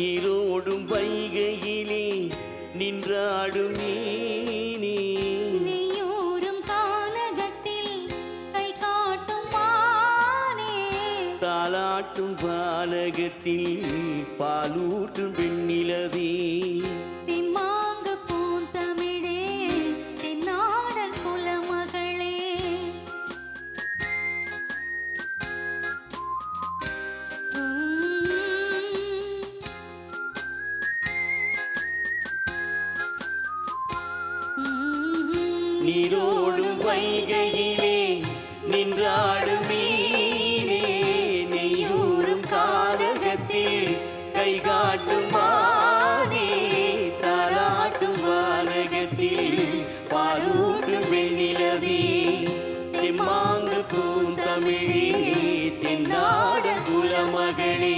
நீரோடும் வைகையிலே நின்றாடும் மீனே நீயூரும் கானகத்தில் கை காட்டும் மானே தாலாட்டும் பாலகத்தில் பாலூட்டும் பெண்ணிலவே திம்மாங்கு பூந்தமிழே தென்னாடன் குலமகளே நீரோடும் வைகையிலே நின்றாடும் மீனே நெய்யூரும் கானகத்தில் கை காட்டும் மானே தாலாட்டும் வானகத்தில் பாலூட்டும் வெண்ணிலவே தெம்மாங்கு பூந்தமிழே தென்னாட குலமகளே